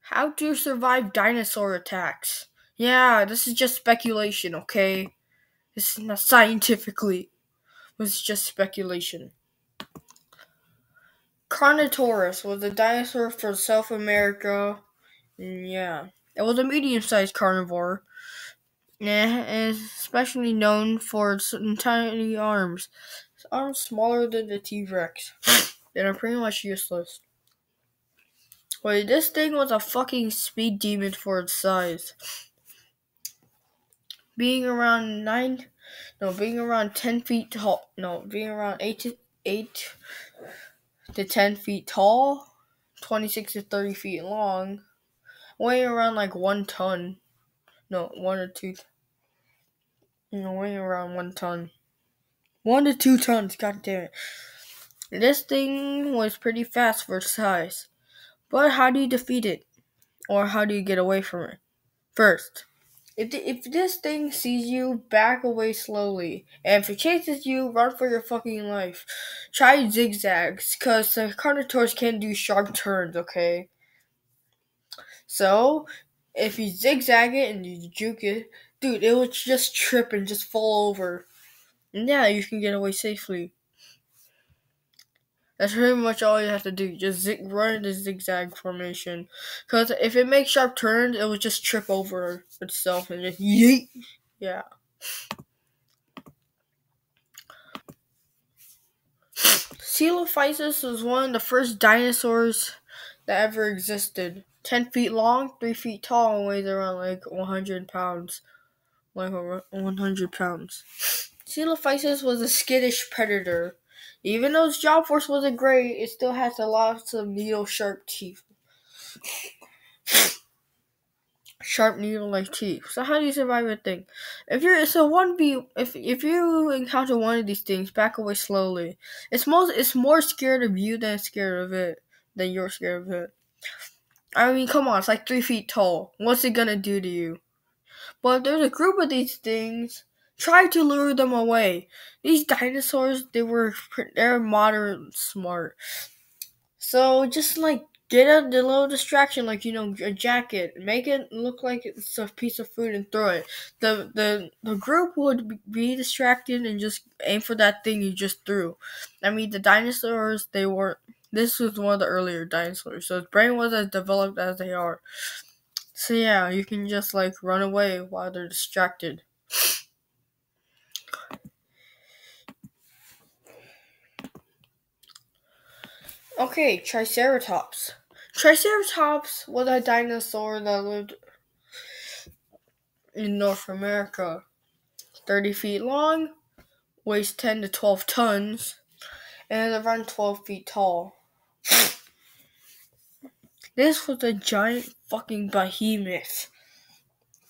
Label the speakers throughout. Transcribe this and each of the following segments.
Speaker 1: How to survive dinosaur attacks? Yeah, this is just speculation, okay? This is not scientifically. This is just speculation. Carnotaurus was a dinosaur from South America. Yeah. It was a medium-sized carnivore. Yeah, and is especially known for its tiny arms. Its arms smaller than the T-Rex. They are pretty much useless. Wait, this thing was a fucking speed demon for its size. Being around 10 feet tall. No, being around 8 to 10 feet tall, 26 to 30 feet long, weighing around like 1 ton. No, 1 or 2. Weighing around 1 ton. 1 to 2 tons. God damn it. This thing was pretty fast for its size. But how do you defeat it? Or how do you get away from it? First, if this thing sees you, back away slowly. And if it chases you, run for your fucking life. Try zigzags, because the Carnotaurus can't do sharp turns, okay? So, if you zigzag it and you juke it, dude, it will just trip and just fall over. And yeah, you can get away safely. That's pretty much all you have to do. Just run in the zigzag formation. Because if it makes sharp turns, it will just trip over itself and just yeet. Yeah. Coelophysis was one of the first dinosaurs that ever existed. 10 feet long, 3 feet tall, and weighs around like 100 pounds. Like 100 pounds. Coelophysis was a skittish predator. Even though its jaw force wasn't great, it still has lots of needle-sharp teeth. Sharp needle-like teeth. So how do you survive a thing? If you encounter one of these things, back away slowly. It's more scared of you than scared of it. Than you're scared of it. I mean, come on, it's like 3 feet tall. What's it gonna do to you? But if there's a group of these things, try to lure them away. These dinosaurs, they're moderate smart. So just like get a little distraction, like a jacket. Make it look like it's a piece of food and throw it. The group would be distracted and just aim for that thing you just threw. I mean, the dinosaurs, they weren't. This was one of the earlier dinosaurs, so its brain wasn't as developed as they are. So yeah, you can just like run away while they're distracted. Okay, Triceratops. Triceratops was a dinosaur that lived in North America. 30 feet long, weighs 10 to 12 tons, and is around 12 feet tall. This was a giant fucking behemoth.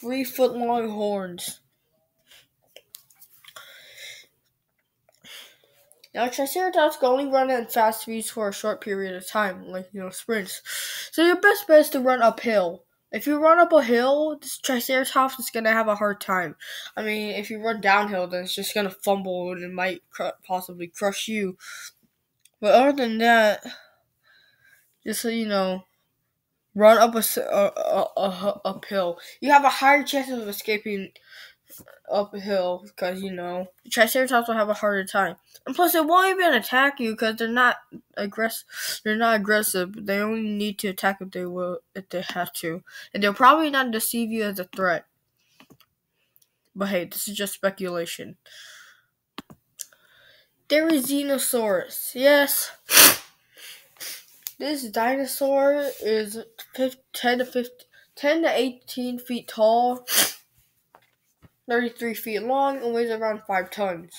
Speaker 1: 3-foot long horns. Now, Triceratops can only run at fast speeds for a short period of time, like, sprints. So your best bet is to run uphill. If you run up a hill, this Triceratops is going to have a hard time. I mean, if you run downhill, then it's just going to fumble and it might possibly crush you. But other than that, just so run up uphill. You have a higher chance of escaping uphill because Triceratops will have a harder time, and plus it won't even attack you because they're not aggressive. They only need to attack if they have to, and they'll probably not deceive you as a threat. But hey, this is just speculation. There is Dinosaurus. Yes, this dinosaur is 10 to 18 feet tall, 33 feet long, and weighs around 5 tons.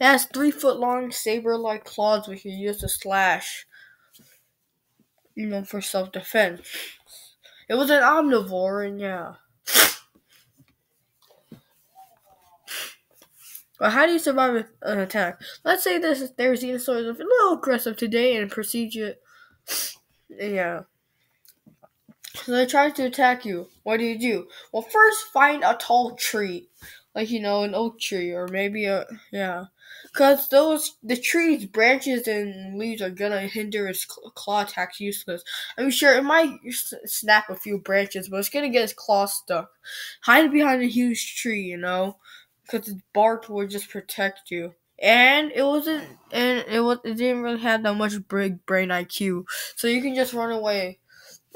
Speaker 1: It has 3-foot long saber-like claws which you use to slash, for self-defense. It was an omnivore, and yeah. But how do you survive an attack? Let's say there's dinosaur is a little aggressive today and perceives you. Yeah. So they try to attack you. What do? Well, first find a tall tree. Like, an oak tree or maybe Because the trees, branches, and leaves are gonna hinder its claw attacks useless. I mean, sure, it might snap a few branches, but it's gonna get its claws stuck. Hide behind a huge tree, because its bark will just protect you. And it didn't really have that much big brain IQ, so you can just run away.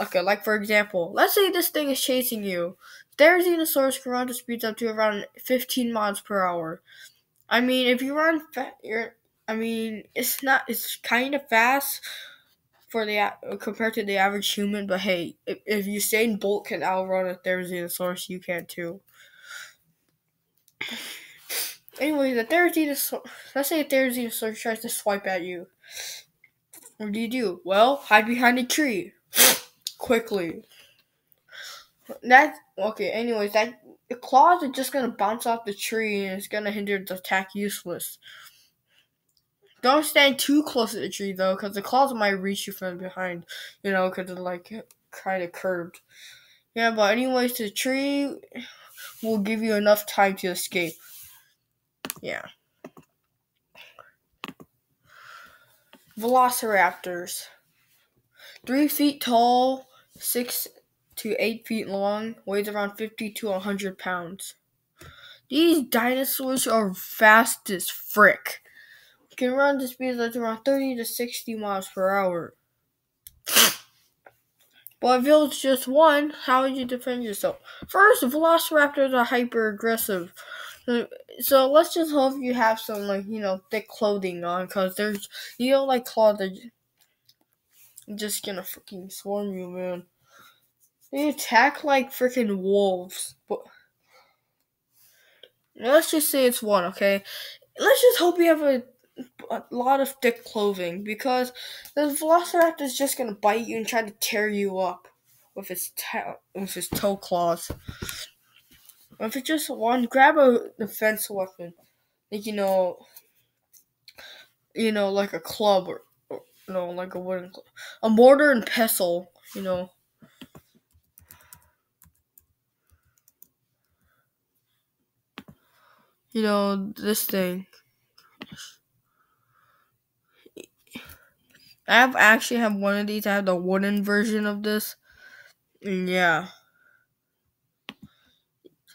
Speaker 1: Okay, like for example, let's say this thing is chasing you. Therizinosaurus can run to speeds up to around 15 miles per hour. I mean, if you run, it's not. It's kind of fast for compared to the average human. But hey, if Usain Bolt can outrun a Therizinosaurus, you can too. Anyway, let's say a Therizinosaurus tries to swipe at you. What do? Well, hide behind a tree quickly. That's okay. Anyways, the claws are just gonna bounce off the tree and it's gonna hinder the attack useless. Don't stand too close to the tree though, because the claws might reach you from behind. Because it's like kind of curved. Yeah, but anyways, the tree will give you enough time to escape. Yeah. Velociraptors. 3 feet tall, 6 to 8 feet long, weighs around 50 to 100 pounds. These dinosaurs are fast as frick. Can run to speeds of around 30 to 60 miles per hour. But if it was just one, how would you defend yourself? First, velociraptors are hyper aggressive. So let's just hope you have some thick clothing on, because there's claws that just gonna freaking swarm you, man. They attack like freaking wolves. But let's just say it's one, okay? Let's just hope you have a lot of thick clothing, because the velociraptor is just gonna bite you and try to tear you up with his toe claws. If it's just one, grab a defense weapon, like like a club or no, like a wooden club, a mortar and pestle, this thing. Actually have one of these. I have the wooden version of this. And yeah.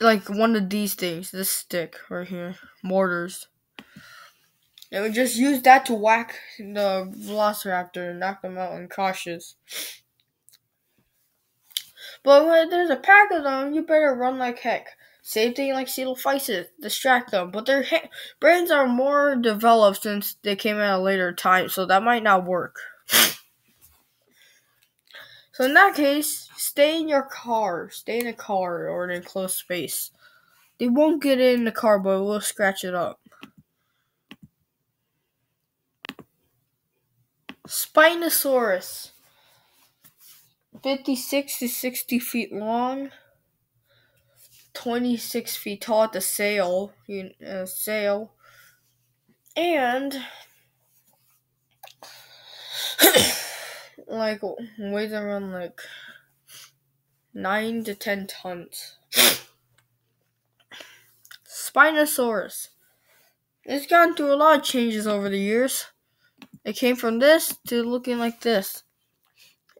Speaker 1: Like one of these things. This stick right here. Mortars. And we just use that to whack the velociraptor and knock them out incautious. But when there's a pack of them, you better run like heck. Same thing like Coelophysis, distract them. But their brains are more developed since they came at a later time, so that might not work. So in that case, stay in your car. Stay in a car or in a closed space. They won't get in the car, but we'll scratch it up. Spinosaurus. 56 to 60 feet long. 26 feet tall at the sail. And weighs around 9 to 10 tons. Spinosaurus. It's gone through a lot of changes over the years. It came from this to looking like this.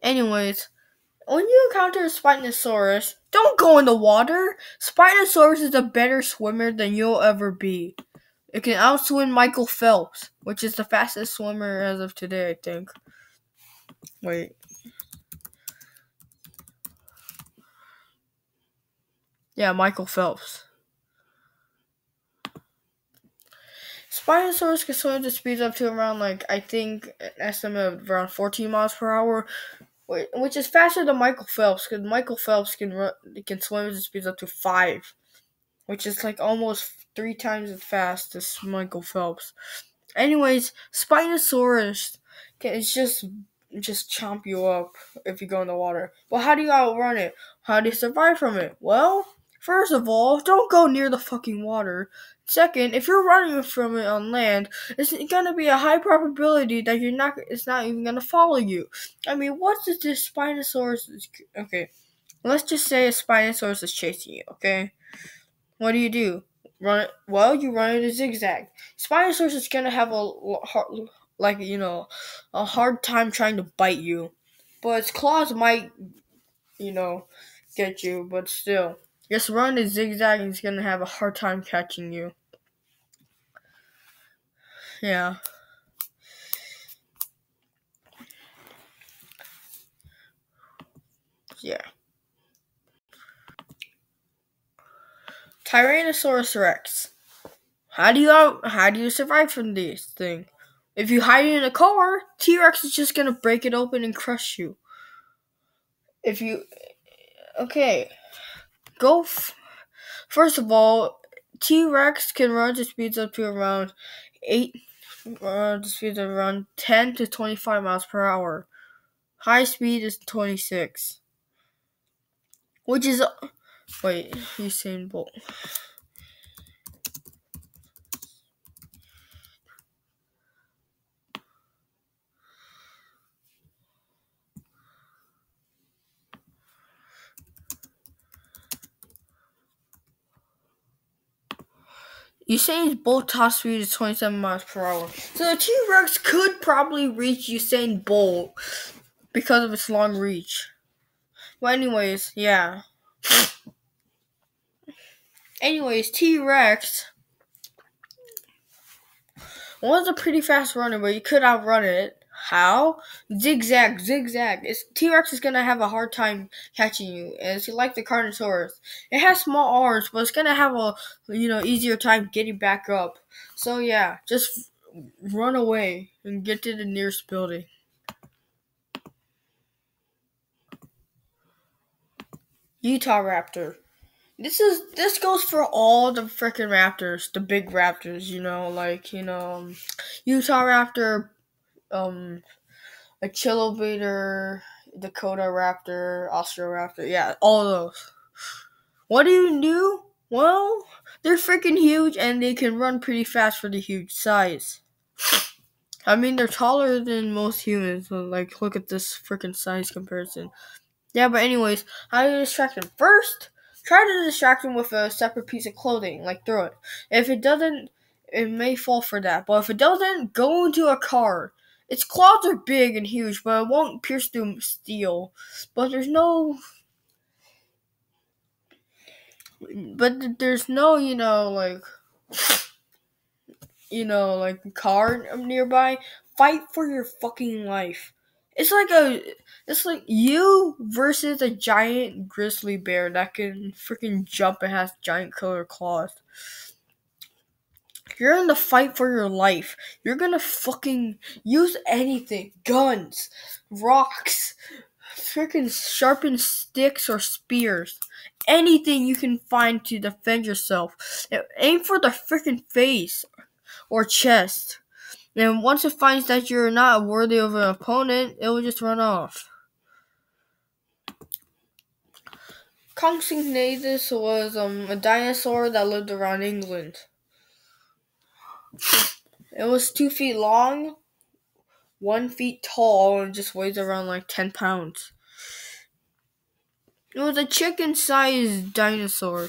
Speaker 1: Anyways, when you encounter a Spinosaurus, don't go in the water. Spinosaurus is a better swimmer than you'll ever be. It can outswim Michael Phelps, which is the fastest swimmer as of today, I think. Wait. Yeah, Michael Phelps. Spinosaurus can swim to speeds up to around, I think, an estimate of around 14 miles per hour, which is faster than Michael Phelps, because Michael Phelps can swim to speeds up to 5, which is almost 3 times as fast as Michael Phelps. Anyways, Spinosaurus can just chomp you up if you go in the water. But how do you outrun it? How do you survive from it? Well, first of all, don't go near the fucking water. Second, if you're running from it on land, it's gonna be a high probability that it's not even gonna follow you. I mean, what is this Spinosaurus? Okay, let's just say a Spinosaurus is chasing you, okay? What do? You run in a zigzag. Spinosaurus is gonna have a hard time trying to bite you, but its claws might, you know, get you. But still, just run in a zigzag and it's gonna have a hard time catching you. Yeah, yeah. Tyrannosaurus Rex. How do you survive from this thing? If you hide in a car, T-Rex is just gonna break it open and crush you. If you okay, go. First of all, T-Rex can run to speeds up to around 8. The speeds of around 10 to 25 miles per hour. High speed is 26, which is Usain Bolt. Usain Bolt top speed is 27 miles per hour. So the T-Rex could probably reach Usain Bolt because of its long reach. Well, anyways, yeah. Anyways, T-Rex was a pretty fast runner, but you could outrun it. How? Zigzag. T-Rex is gonna have a hard time catching you, and it's like the Carnosaurus. It has small arms, but it's gonna have a easier time getting back up. So yeah, just run away and get to the nearest building. Utah Raptor. This goes for all the freaking raptors, the big raptors. Utah Raptor, a Chilobator, Dakota Raptor, Australoraptor. Yeah, all those. What do you do? Well, they're freaking huge and they can run pretty fast for the huge size. I mean, they're taller than most humans. So, look at this freaking size comparison. Yeah, but anyways, how do you distract them? First, try to distract them with a separate piece of clothing, like throw it. If it doesn't, it may fall for that. But if it doesn't, go into a car. Its claws are big and huge, but it won't pierce through steel. But there's no, car nearby. Fight for your fucking life. It's like you versus a giant grizzly bear that can freaking jump and has giant killer claws. You're in the fight for your life. You're gonna fucking use anything. Guns, rocks, freaking sharpened sticks or spears. Anything you can find to defend yourself. Aim for the freaking face or chest. And once it finds that you're not worthy of an opponent, it will just run off. Compsognathus was a dinosaur that lived around England. It was 2 feet long, 1 feet tall, and just weighs around 10 pounds. It was a chicken-sized dinosaur.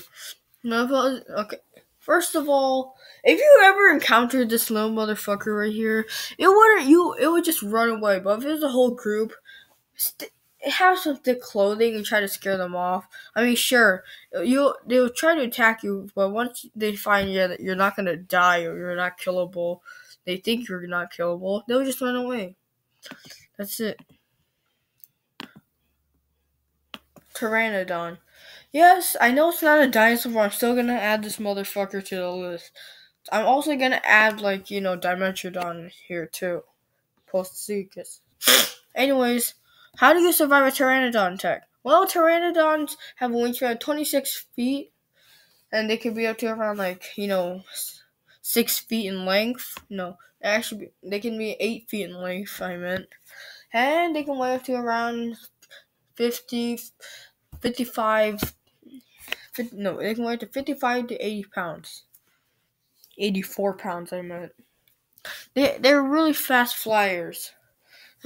Speaker 1: Okay. First of all, if you ever encountered this little motherfucker right here, it would just run away. But if it was a whole group, have some thick clothing and try to scare them off. I mean, sure, they'll try to attack you, but once they find that you're not gonna die or you're not killable, they think you're not killable, they'll just run away. That's it. Pteranodon. Yes, I know it's not a dinosaur, but I'm still gonna add this motherfucker to the list. I'm also gonna add Dimetrodon here too. Postsuchus. Anyways, how do you survive a Pteranodon attack? Well, Pteranodons have a wingspan of 26 feet, and they can be up to around 6 feet in length. No, actually, they can be 8 feet in length. I meant, and they can weigh up to around 50, 55. No, they can weigh up to 55 to 80 pounds. 84 pounds, I meant. They're really fast flyers.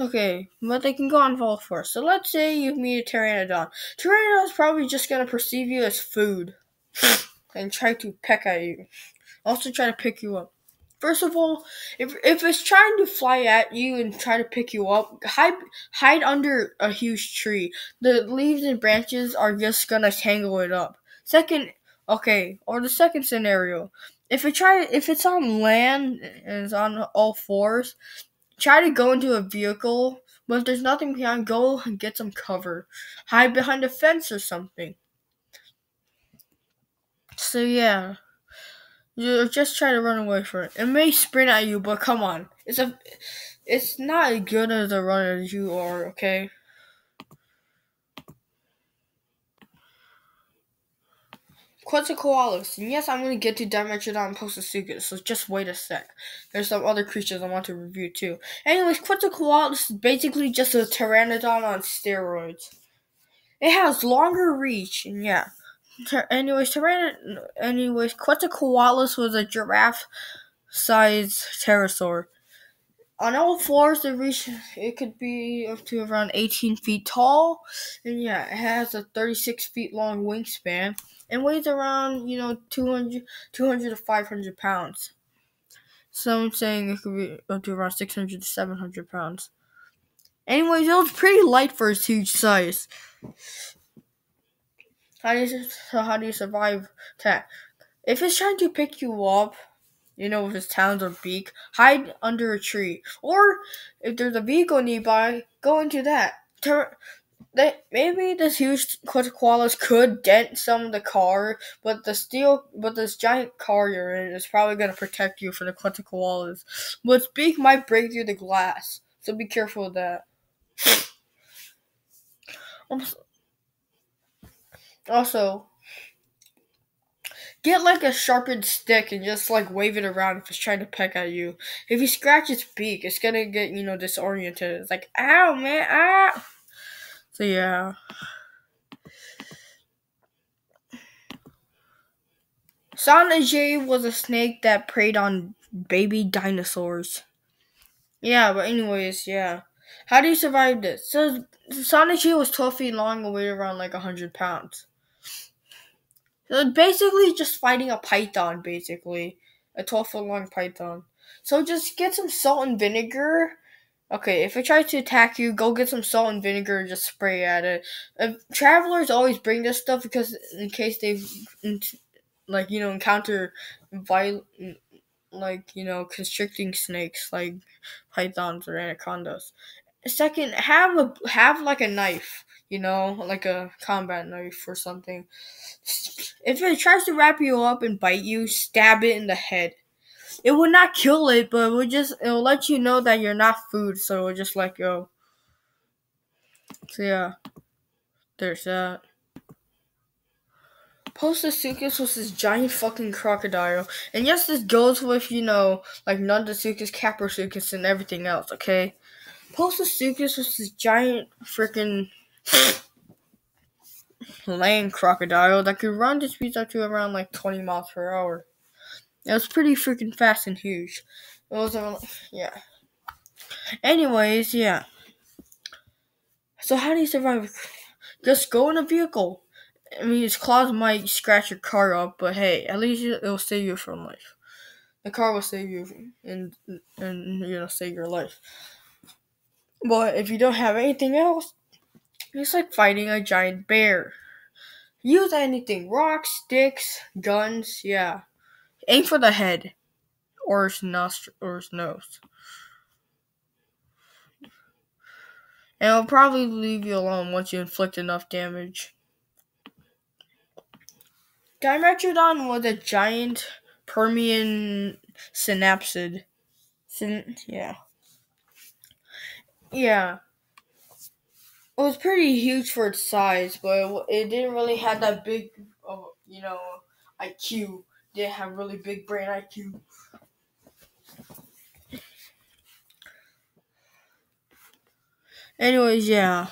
Speaker 1: Okay, but they can go on all fours. So let's say you meet a Pteranodon. Pteranodon's probably just gonna perceive you as food. and try to peck at you. Also try to pick you up. First of all, if it's trying to fly at you and try to pick you up, hide under a huge tree. The leaves and branches are just gonna tangle it up. Second, okay, or the second scenario, if it's on land and it's on all fours, try to go into a vehicle. But if there's nothing behind, go and get some cover. Hide behind a fence or something. So yeah. You just try to run away from it. It may sprint at you, but come on. It's not as good as a runner as you are, okay? Quetzalcoatlus. And yes, I'm going to get to Dimetrodon and Postosuchus, so just wait a sec. There's some other creatures I want to review too. Anyways, Quetzalcoatlus is basically just a pteranodon on steroids. It has longer reach, and yeah. Anyways, Quetzalcoatlus was a giraffe-sized pterosaur. On all fours, it could be up to around 18 feet tall, and yeah, it has a 36 feet long wingspan and weighs around 200 to 500 pounds. Some saying it could be up to around 600 to 700 pounds. Anyways, it was pretty light for its huge size. How do you survive attack? If it's trying to pick you up, with his talons or beak, hide under a tree. Or if there's a vehicle nearby, go into that. Maybe this huge Quetzalcoatlus could dent some of the car, but this giant car you're in is probably gonna protect you from the Quetzalcoatlus. But its beak might break through the glass, so be careful of that. Also, get like a sharpened stick and just like wave it around if it's trying to peck at you. If you scratch its beak, it's gonna get, disoriented. It's like, ow, man, ow. So yeah. Sonajay was a snake that preyed on baby dinosaurs. Yeah, but anyways, yeah. How do you survive this? So Sonajay was 12 feet long and weighed around like 100 pounds. So basically just fighting a python, basically. A 12-foot long python. So just get some salt and vinegar. Okay, if it tries to attack you, go get some salt and vinegar and just spray at it. Travelers always bring this stuff because in case they encounter violent, constricting snakes like pythons or anacondas. Second, have like a knife, like a combat knife or something. If it tries to wrap you up and bite you, stab it in the head. It will not kill it, but it'll let you know that you're not food, so it'll just let go. So yeah, there's that. Postosuchus was this giant fucking crocodile. And yes, this goes with, like Nundasuchus, Caprosuchus, and everything else, okay? Postosuchus was this giant freaking land crocodile that could run to speeds up to around like 20 miles per hour. It was pretty freaking fast and huge. It was, yeah. Anyways, yeah. So how do you survive? Just go in a vehicle. I mean, its claws might scratch your car up, but hey, at least it'll save you from life. The car will save you and save your life. But if you don't have anything else, it's like fighting a giant bear. Use anything: rocks, sticks, guns. Yeah, aim for the head or its nose, and it'll probably leave you alone once you inflict enough damage. Dimetrodon was a giant Permian synapsid. Yeah. Yeah. It was pretty huge for its size, but it didn't really have that big, IQ. Didn't have really big brain IQ. Anyways, yeah.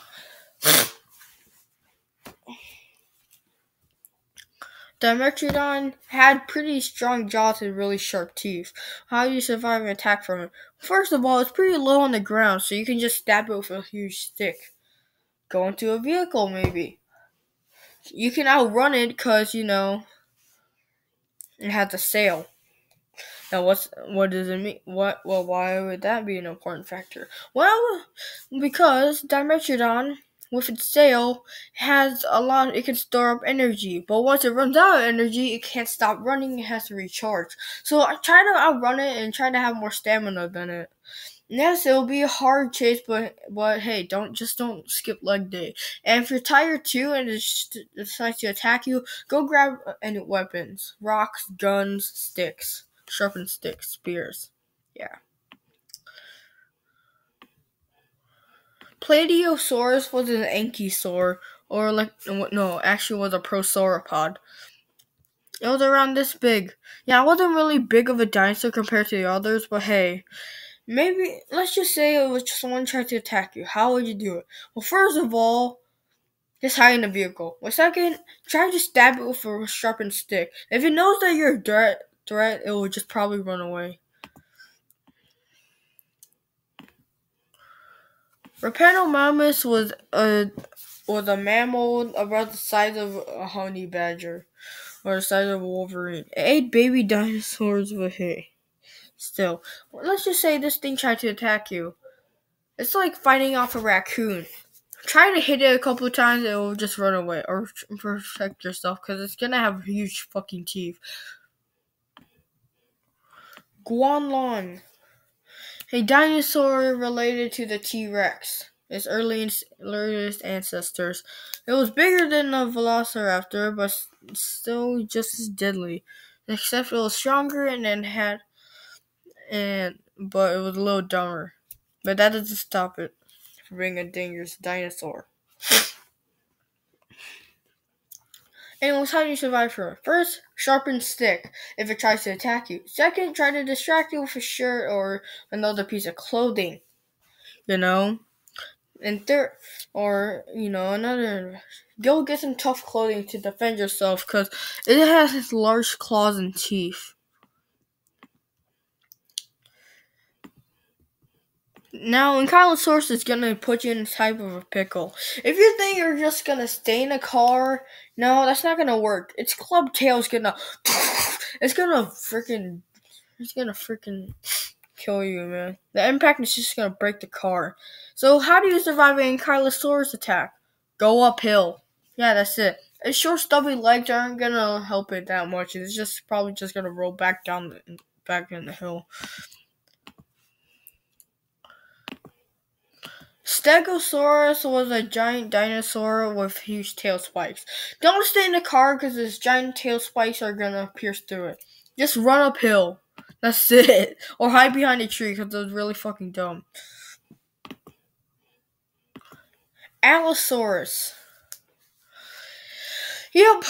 Speaker 1: Dimetrodon had pretty strong jaws and really sharp teeth. How do you survive an attack from it? First of all, it's pretty low on the ground, so you can just stab it with a huge stick. Go into a vehicle, maybe. You can outrun it because, It has a sail. Now, what does it mean? Why would that be an important factor? Well, because Dimetrodon, with its sail, has a lot. It can store up energy, but once it runs out of energy, it can't stop running. It has to recharge. So I try to outrun it and try to have more stamina than it. Yes, it'll be a hard chase, but hey, don't skip leg day. And if you're tired too and it decides to attack you, go grab any weapons: rocks, guns, sticks, sharpened sticks, spears. Yeah. Plateosaurus was an ankysaur, or no, actually was a prosauropod. It was around this big. Yeah, it wasn't really big of a dinosaur compared to the others, but hey. Maybe, let's just say it was someone trying to attack you. How would you do it? Well, first of all, just hide in the vehicle. Well, second, try to stab it with a sharpened stick. If it knows that you're a threat, it will just probably run away. Rapanomamus was a mammal about the size of a honey badger, or the size of a wolverine. It ate baby dinosaurs with hay. Still, let's just say this thing tried to attack you. It's like fighting off a raccoon. Try to hit it a couple of times, it will just run away. Or protect yourself, because it's gonna have huge fucking teeth. Guanlon. A dinosaur related to the T-Rex. Its earliest ancestors. It was bigger than a velociraptor, but still just as deadly. Except it was stronger but it was a little dumber. But that doesn't stop it from being a dangerous dinosaur. Anyways, how do you survive from it? First, sharpen stick if it tries to attack you. Second, try to distract you with a shirt or another piece of clothing. And third, go get some tough clothing to defend yourself because it has its large claws and teeth. Now, Ankylosaurus is gonna put you in a type of a pickle. If you think you're just gonna stay in a car, no, that's not gonna work. Its club tail's gonna, it's gonna freaking kill you, man. The impact is just gonna break the car. So, how do you survive an Ankylosaurus attack? Go uphill. Yeah, that's it. Its short, stubby legs aren't gonna help it that much. It's just probably just gonna roll back in the hill. Stegosaurus was a giant dinosaur with huge tail spikes. Don't stay in the car because his giant tail spikes are gonna pierce through it. Just run uphill. That's it. Or hide behind a tree because it was really fucking dumb. Allosaurus. Yep.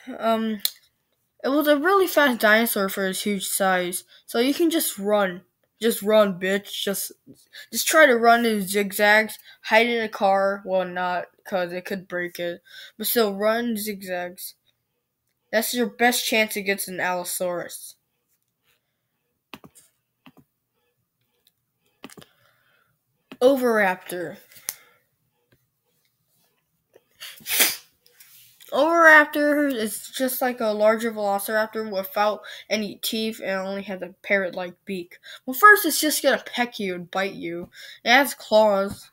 Speaker 1: It was a really fast dinosaur for its huge size. So you can just run. Just run, bitch. Just try to run in zigzags. Hide in a car. Well, not, because it could break it. But still, run zigzags. That's your best chance against an Allosaurus. Oviraptor. Oviraptor is just like a larger velociraptor without any teeth and only has a parrot-like beak. Well, first it's just gonna peck you and bite you. It has claws.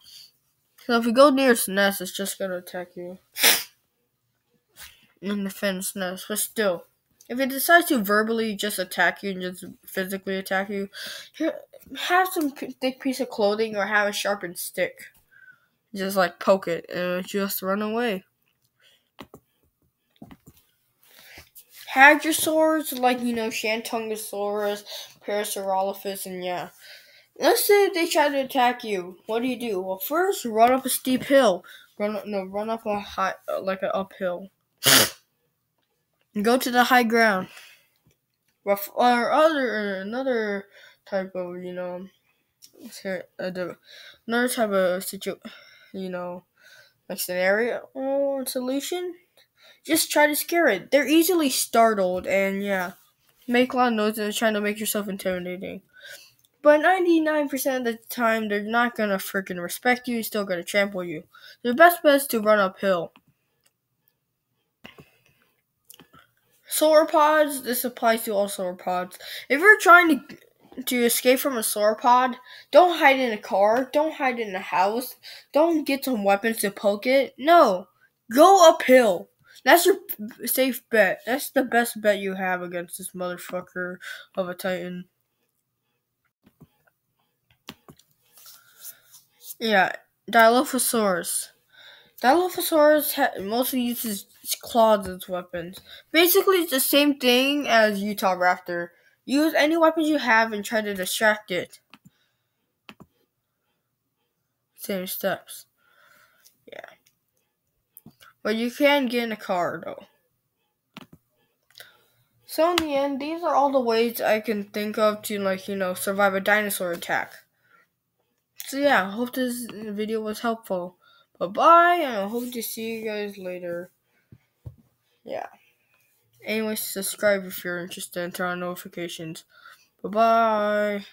Speaker 1: So if you go near its nest, it's just gonna attack you. In the fence nest. But still, if it decides to verbally just attack you and just physically attack you, have some thick piece of clothing or have a sharpened stick. Just like poke it and just run away. Hadrosaurs, like, Shantungosaurus, Parasaurolophus, and yeah. Let's say they try to attack you. What do? Well, first, run up a steep hill. Run up a an uphill. Go to the high ground. Another type of, another type of scenario or solution. Just try to scare it. They're easily startled and, yeah, make a lot of noise and trying to make yourself intimidating. But 99% of the time, they're not gonna freaking respect you. They're still gonna trample you. The best bet is to run uphill. Sauropods, this applies to all sauropods. If you're trying to escape from a sauropod, don't hide in a car, don't hide in a house, don't get some weapons to poke it. No, go uphill. That's your safe bet. That's the best bet you have against this motherfucker of a titan. Yeah, Dilophosaurus. Dilophosaurus mostly uses its claws as weapons. Basically, it's the same thing as Utah Raptor. Use any weapons you have and try to distract it. Same steps. Yeah. But you can get in a car, though. So in the end, these are all the ways I can think of to, survive a dinosaur attack. So yeah, I hope this video was helpful. Bye-bye, and I hope to see you guys later. Yeah. Anyways, subscribe if you're interested and turn on notifications. Bye-bye.